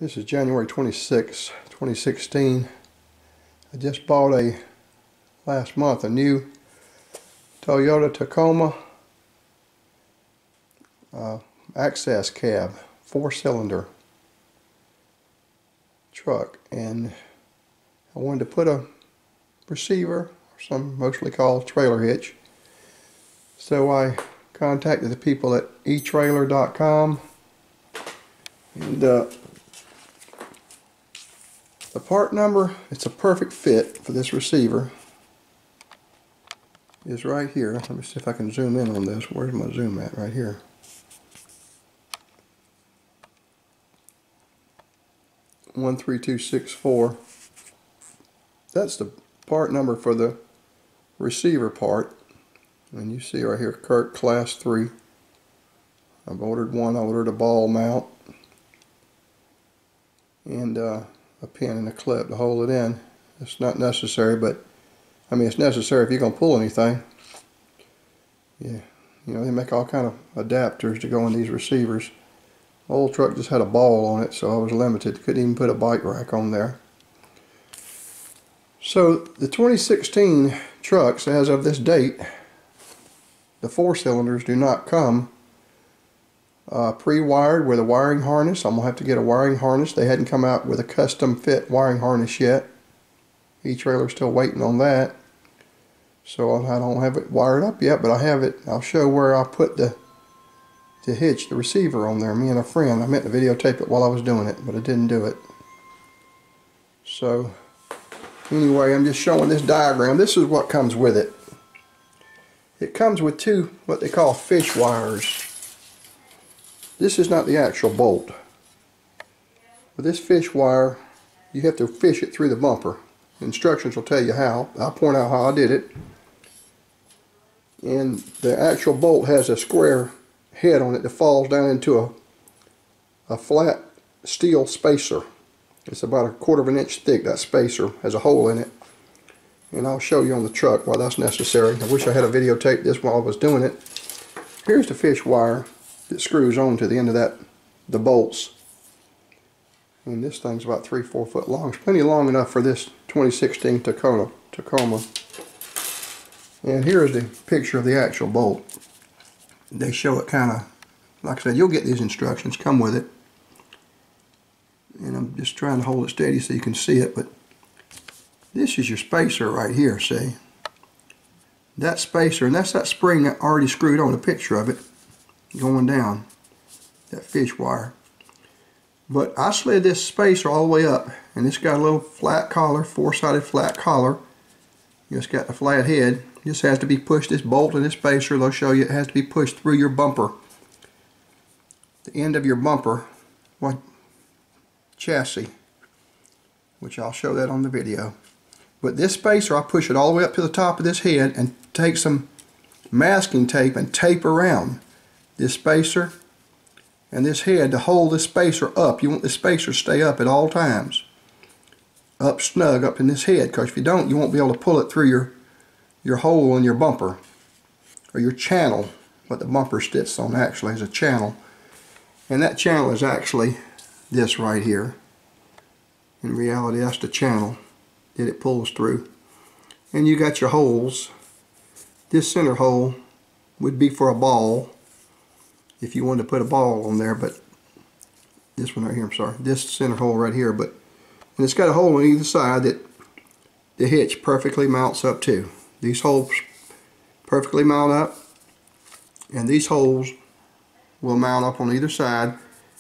This is January 26, 2016. I just bought last month a new Toyota Tacoma access cab, 4-cylinder truck, and I wanted to put a receiver, or some mostly called trailer hitch. So I contacted the people at eTrailer.com, and the part number, it's a perfect fit for this receiver, is right here. Let me see if I can zoom in on this. Where's my zoom at? Right here. $13264. That's the part number for the receiver part. And you see right here, Kirk Class 3. I've ordered one. I ordered a ball mount and a pin and a clip to hold it in. It's not necessary, but I mean it's necessary if you're going to pull anything. Yeah, you know, they make all kind of adapters to go in these receivers. The old truck just had a ball on it, so I was limited. Couldn't even put a bike rack on there. So the 2016 trucks, as of this date, the 4-cylinders do not come pre-wired with a wiring harness. I'm going to have to get a wiring harness. They hadn't come out with a custom fit wiring harness yet. eTrailer's still waiting on that. So I don't have it wired up yet, but I have it. I'll show where I put the hitch, the receiver on there. Me and a friend. I meant to videotape it while I was doing it, but I didn't do it. So anyway, I'm just showing this diagram. This is what comes with it. It comes with two, what they call fish wires. This is not the actual bolt. With this fish wire, you have to fish it through the bumper. Instructions will tell you how. I'll point out how I did it. And the actual bolt has a square head on it that falls down into a flat steel spacer. It's about a 1/4 of an inch thick. That spacer has a hole in it. And I'll show you on the truck why that's necessary. I wish I had a videotape this while I was doing it. Here's the fish wire that screws on to the end of the bolts. And this thing's about 3-4 foot long. It's plenty long enough for this 2016 Tacoma. And here's the picture of the actual bolt. They show it kind of, like I said, you'll get these instructions, come with it. And I'm just trying to hold it steady so you can see it, but this is your spacer right here, see? That spacer, and that's that spring that already screwed on, a picture of it going down, that fish wire. But I slid this spacer all the way up, and it's got a little flat collar, 4-sided flat collar. It's got the flat head. This has to be pushed, this bolt and this spacer, they'll show you, it has to be pushed through your bumper. The end of your bumper, chassis, which I'll show that on the video. But this spacer, I push it all the way up to the top of this head and take some masking tape and tape around this spacer and this head to hold this spacer up. You want the spacer to stay up at all times. Up snug, up in this head, because if you don't, you won't be able to pull it through your hole in your bumper, or your channel. What the bumper sits on actually is a channel. And that channel is actually this right here. In reality, that's the channel that it pulls through. And you got your holes. This center hole would be for a ball, if you wanted to put a ball on there, but this one right here, I'm sorry, this center hole right here, but and it's got a hole on either side that the hitch perfectly mounts up to. These holes perfectly mount up, and these holes will mount up on either side,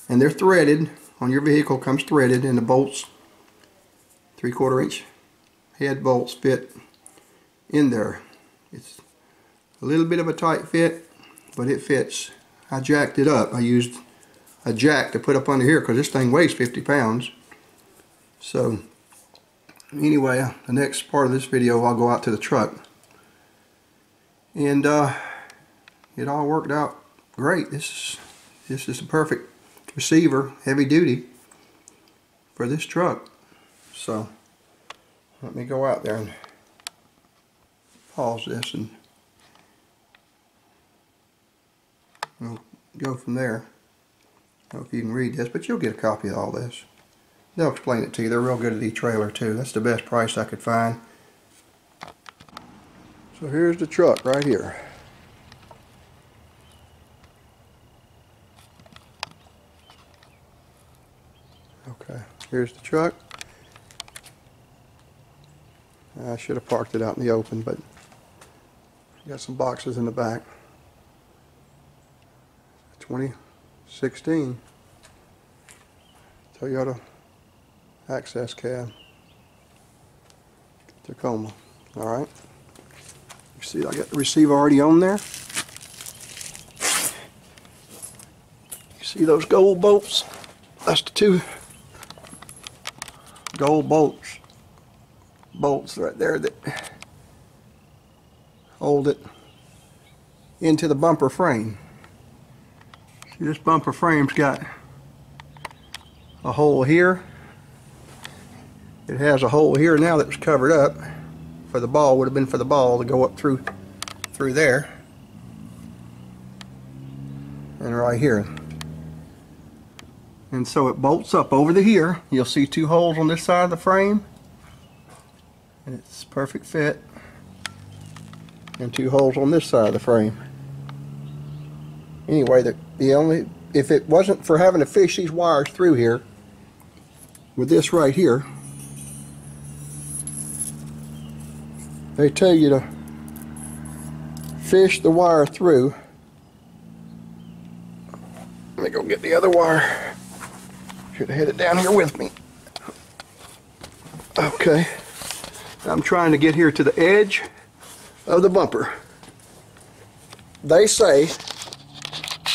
and they're threaded. On your vehicle comes threaded, and the bolts, 3/4 inch head bolts, fit in there. It's a little bit of a tight fit, but it fits. I jacked it up. I used a jack to put up under here because this thing weighs 50 pounds. So anyway, the next part of this video, I'll go out to the truck. And it all worked out great. This is the perfect receiver, heavy duty, for this truck. So let me go out there and pause this, and we'll go from there. I don't know if you can read this, but you'll get a copy of all this. They'll explain it to you. They're real good at e-trailer too. That's the best price I could find. So here's the truck right here. Okay, here's the truck. I should have parked it out in the open, but got some boxes in the back. 2016 Toyota access cab, Tacoma. Alright, you see I got the receiver already on there. You see those gold bolts? That's the two gold bolts right there that hold it into the bumper frame. See, this bumper frame's got a hole here. It has a hole here now that was covered up for the ball, would have been for the ball to go up through there and right here. And so it bolts up over to here. You'll see two holes on this side of the frame, and it's perfect fit, and two holes on this side of the frame. Anyway, if it wasn't for having to fish these wires through here with this right here, they tell you to fish the wire through. Let me go get the other wire. Should have had it down here with me. Okay, I'm trying to get here to the edge of the bumper. They say,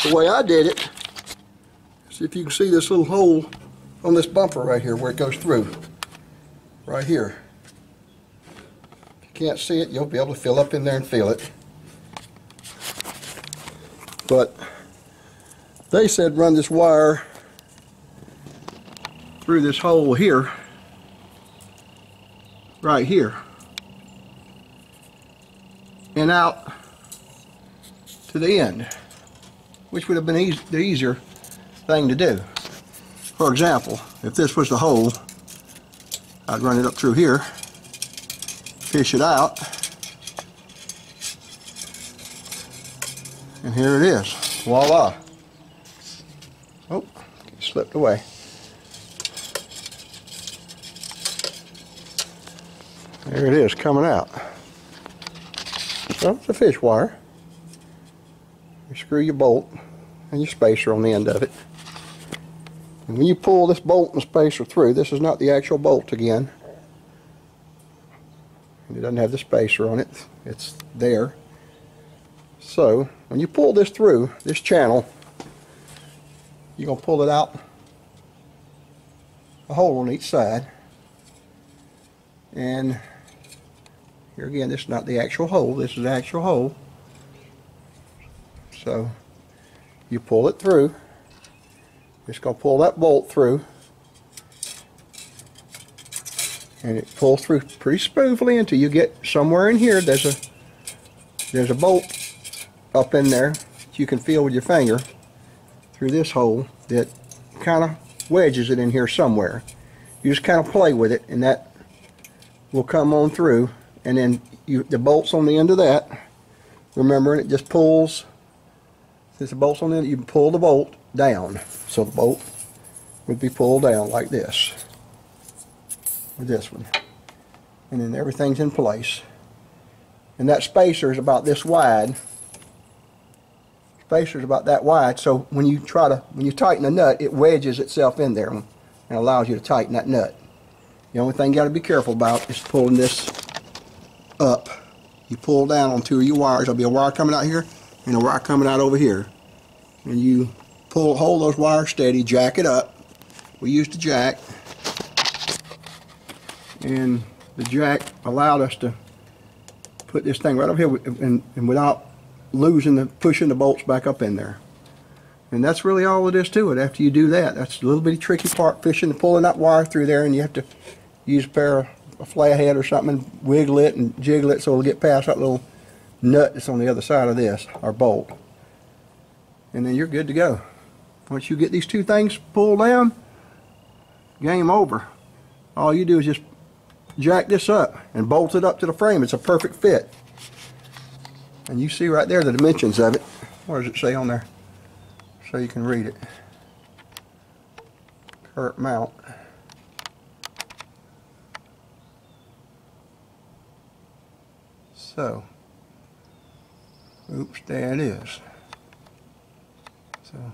the way I did it, see if you can see this little hole on this bumper right here where it goes through. Right here. If you can't see it, you'll be able to fill up in there and feel it. But they said run this wire through this hole here, right here, and out to the end, which would have been the easier thing to do. For example, if this was the hole, I'd run it up through here, fish it out, and here it is. Voila. Oh, it slipped away. There it is, coming out. So it's a fish wire. You screw your bolt and your spacer on the end of it. And when you pull this bolt and spacer through, this is not the actual bolt again. And it doesn't have the spacer on it. It's there. So when you pull this through, this channel, you're going to pull it out a hole on each side. And here again, this is not the actual hole, this is the actual hole. So you pull it through. It's going to pull that bolt through, and it pulls through pretty smoothly until you get somewhere in here. There's a bolt up in there that you can feel with your finger through this hole that kind of wedges it in here somewhere. You just kind of play with it, and that will come on through. And then the bolt's on the end of that. Remember, it just pulls. Since the bolt's on the end, you can pull the bolt down. So the bolt would be pulled down like this. With this one. And then everything's in place. And that spacer is about this wide. Spacer is about that wide. So when you tighten a nut, it wedges itself in there and allows you to tighten that nut. The only thing you got to be careful about is pulling this up. You pull down on two of your wires. There'll be a wire coming out here and a wire coming out over here. And you hold those wires steady, jack it up. We used a jack, and the jack allowed us to put this thing right over here and without pushing the bolts back up in there. And that's really all it is to it. After you do that, that's a little bitty tricky part, fishing and pulling that wire through there, and you have to use a flathead or something and wiggle it and jiggle it so it'll get past that little nut that's on the other side of this, or bolt. And then you're good to go. Once you get these two things pulled down, game over. All you do is just jack this up and bolt it up to the frame. It's a perfect fit. And you see right there the dimensions of it. What does it say on there? So you can read it. Current mount. So, oops, there it is. So,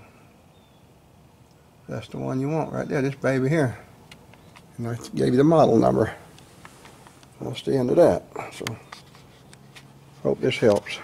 that's the one you want right there, this baby here. And I gave you the model number. That's the end of that. So, hope this helps.